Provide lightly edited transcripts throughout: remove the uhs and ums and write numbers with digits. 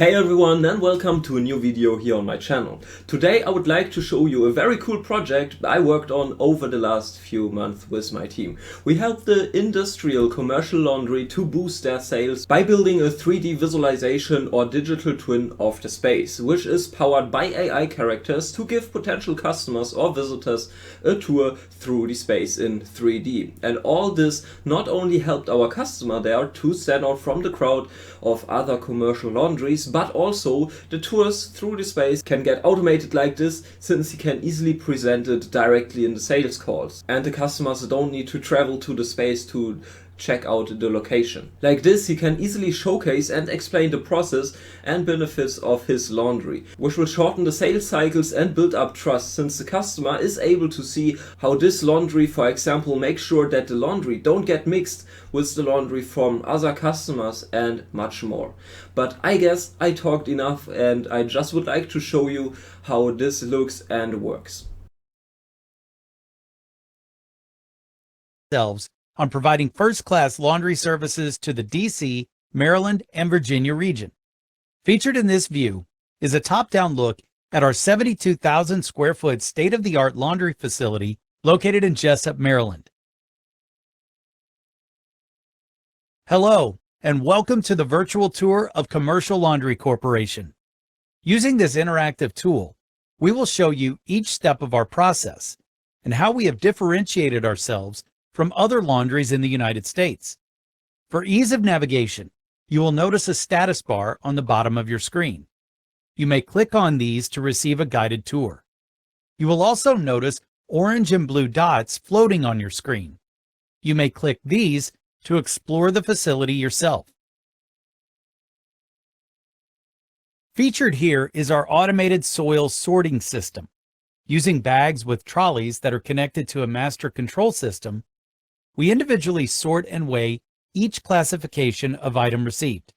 Hey everyone, and welcome to a new video here on my channel. Today I would like to show you a very cool project I worked on over the last few months with my team. We helped the industrial commercial laundry to boost their sales by building a 3D visualization or digital twin of the space, which is powered by AI characters to give potential customers or visitors a tour through the space in 3D. And all this not only helped our customer there to stand out from the crowd of other commercial laundries, but also the tours through the space can get automated like this, since he can easily present it directly in the sales calls. And the customers don't need to travel to the space to check out the location. Like this, he can easily showcase and explain the process and benefits of his laundry, which will shorten the sales cycles and build up trust, since the customer is able to see how this laundry, for example, makes sure that the laundry don't get mixed with the laundry from other customers and much more. But I guess I talked enough, and I just would like to show you how this looks and works. On providing first-class laundry services to the DC, Maryland, and Virginia region. Featured in this view is a top-down look at our 72,000 square foot state-of-the-art laundry facility located in Jessup, Maryland. Hello, and welcome to the virtual tour of Commercial Laundry Corporation. Using this interactive tool, we will show you each step of our process and how we have differentiated ourselves from other laundries in the United States. For ease of navigation, you will notice a status bar on the bottom of your screen. You may click on these to receive a guided tour. You will also notice orange and blue dots floating on your screen. You may click these to explore the facility yourself. Featured here is our automated soil sorting system. Using bags with trolleys that are connected to a master control system, we individually sort and weigh each classification of item received.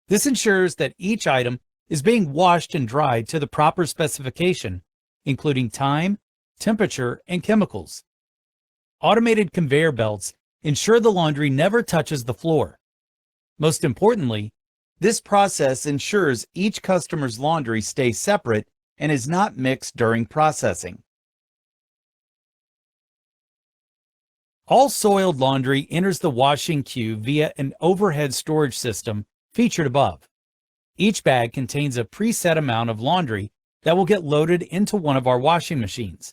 This ensures that each item is being washed and dried to the proper specification, including time, temperature, and chemicals. Automated conveyor belts ensure the laundry never touches the floor. Most importantly, this process ensures each customer's laundry stays separate and is not mixed during processing. All soiled laundry enters the washing queue via an overhead storage system featured above. Each bag contains a preset amount of laundry that will get loaded into one of our washing machines.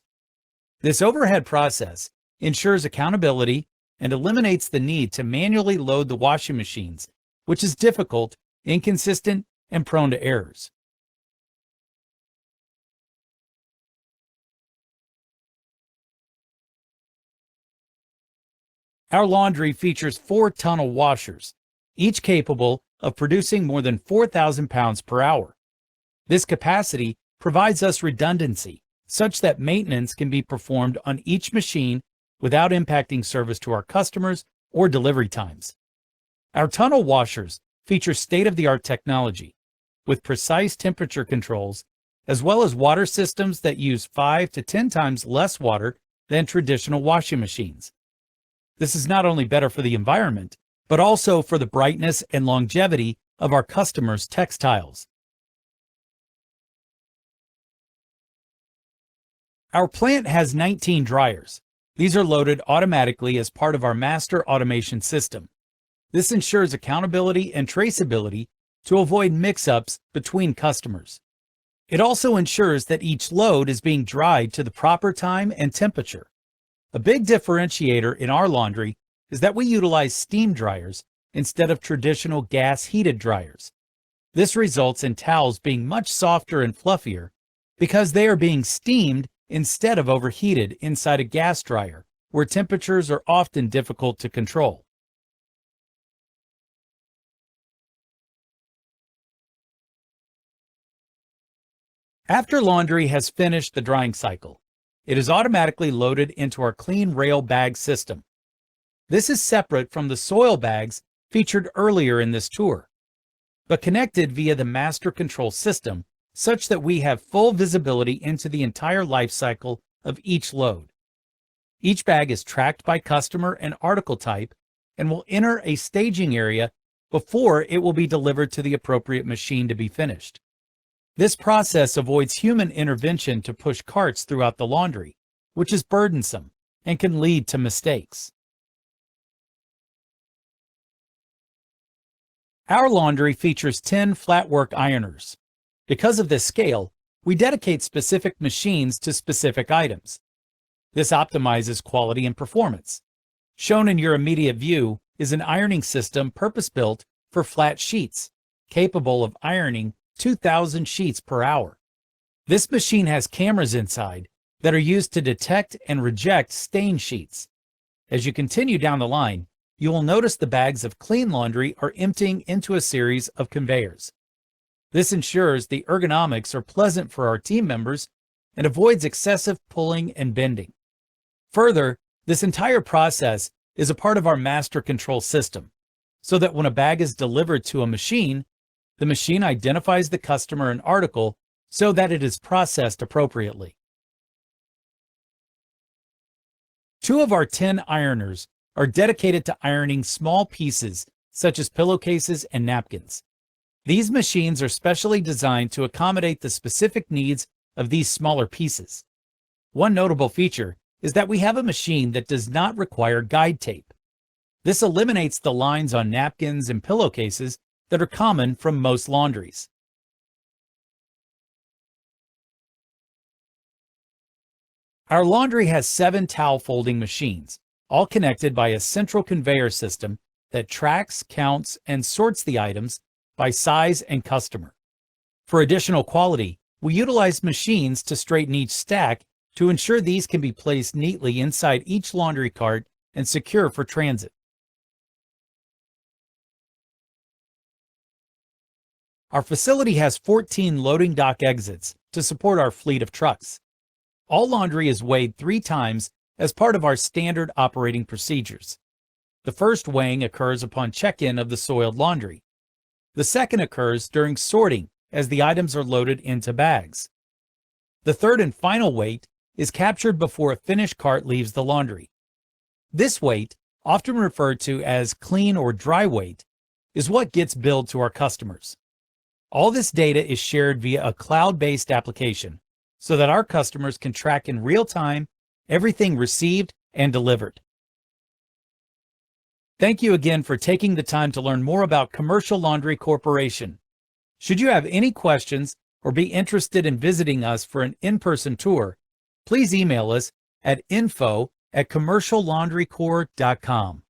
This overhead process ensures accountability and eliminates the need to manually load the washing machines, which is difficult, inconsistent, and prone to errors. Our laundry features 4 tunnel washers, each capable of producing more than 4,000 pounds per hour. This capacity provides us redundancy, such that maintenance can be performed on each machine without impacting service to our customers or delivery times. Our tunnel washers feature state-of-the-art technology, with precise temperature controls, as well as water systems that use 5 to 10 times less water than traditional washing machines. This is not only better for the environment, but also for the brightness and longevity of our customers' textiles. Our plant has 19 dryers. These are loaded automatically as part of our master automation system. This ensures accountability and traceability to avoid mix-ups between customers. It also ensures that each load is being dried to the proper time and temperature. A big differentiator in our laundry is that we utilize steam dryers instead of traditional gas-heated dryers. This results in towels being much softer and fluffier because they are being steamed instead of overheated inside a gas dryer, where temperatures are often difficult to control. After laundry has finished the drying cycle, it is automatically loaded into our clean rail bag system. This is separate from the soil bags featured earlier in this tour, but connected via the master control system such that we have full visibility into the entire life cycle of each load. Each bag is tracked by customer and article type and will enter a staging area before it will be delivered to the appropriate machine to be finished. This process avoids human intervention to push carts throughout the laundry, which is burdensome and can lead to mistakes. Our laundry features 10 flatwork ironers. Because of this scale, we dedicate specific machines to specific items. This optimizes quality and performance. Shown in your immediate view is an ironing system purpose-built for flat sheets, capable of ironing 2,000 sheets per hour. This machine has cameras inside that are used to detect and reject stain sheets. As you continue down the line, you will notice the bags of clean laundry are emptying into a series of conveyors. This ensures the ergonomics are pleasant for our team members and avoids excessive pulling and bending. Further, this entire process is a part of our master control system, so that when a bag is delivered to a machine, the machine identifies the customer and article so that it is processed appropriately. 2 of our 10 ironers are dedicated to ironing small pieces such as pillowcases and napkins. These machines are specially designed to accommodate the specific needs of these smaller pieces. One notable feature is that we have a machine that does not require guide tape. This eliminates the lines on napkins and pillowcases that are common from most laundries. Our laundry has 7 towel folding machines, all connected by a central conveyor system that tracks, counts, and sorts the items by size and customer. For additional quality, we utilize machines to straighten each stack to ensure these can be placed neatly inside each laundry cart and secure for transit. Our facility has 14 loading dock exits to support our fleet of trucks. All laundry is weighed 3 times as part of our standard operating procedures. The first weighing occurs upon check-in of the soiled laundry. The second occurs during sorting as the items are loaded into bags. The third and final weight is captured before a finished cart leaves the laundry. This weight, often referred to as clean or dry weight, is what gets billed to our customers. All this data is shared via a cloud-based application so that our customers can track in real time everything received and delivered. Thank you again for taking the time to learn more about Commercial Laundry Corporation. Should you have any questions or be interested in visiting us for an in-person tour, please email us at info@commerciallaundrycorp.com.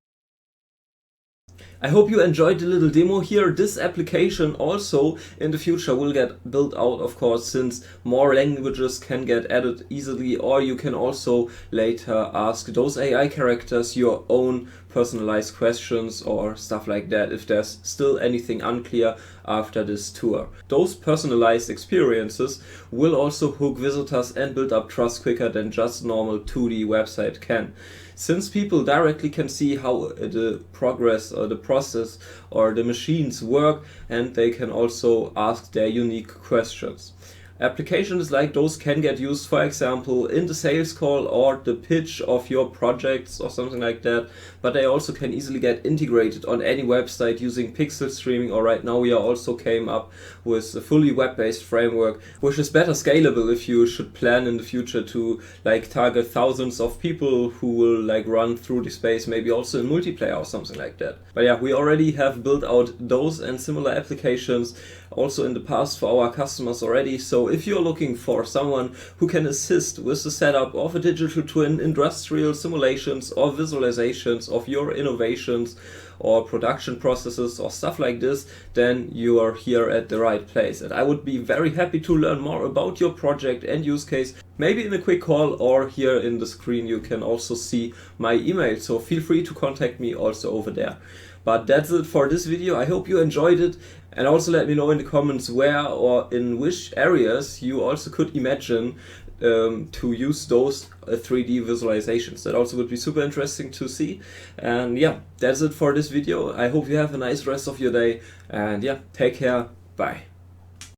I hope you enjoyed the little demo here. This application also in the future will get built out, of course, since more languages can get added easily, or you can also later ask those AI characters your own personalized questions or stuff like that if there's still anything unclear after this tour. Those personalized experiences will also hook visitors and build up trust quicker than just normal 2D website can. Since people directly can see how the progress or the process or the machines work, and they can also ask their unique questions. Applications like those can get used, for example, in the sales call or the pitch of your projects or something like that, but they also can easily get integrated on any website using pixel streaming, or right now we are also came up with a fully web-based framework, which is better scalable if you should plan in the future to like target thousands of people who will like run through the space, maybe also in multiplayer or something like that. But yeah, we already have built out those and similar applications also in the past for our customers already. So if you're looking for someone who can assist with the setup of a digital twin, industrial simulations or visualizations of your innovations or production processes or stuff like this, then you are here at the right place. And I would be very happy to learn more about your project and use case, maybe in a quick call, or here in the screen you can also see my email. So feel free to contact me also over there. But that's it for this video. I hope you enjoyed it, and also let me know in the comments where or in which areas you also could imagine to use those 3D visualizations. That also would be super interesting to see. And yeah, that's it for this video. I hope you have a nice rest of your day, and yeah, take care. Bye.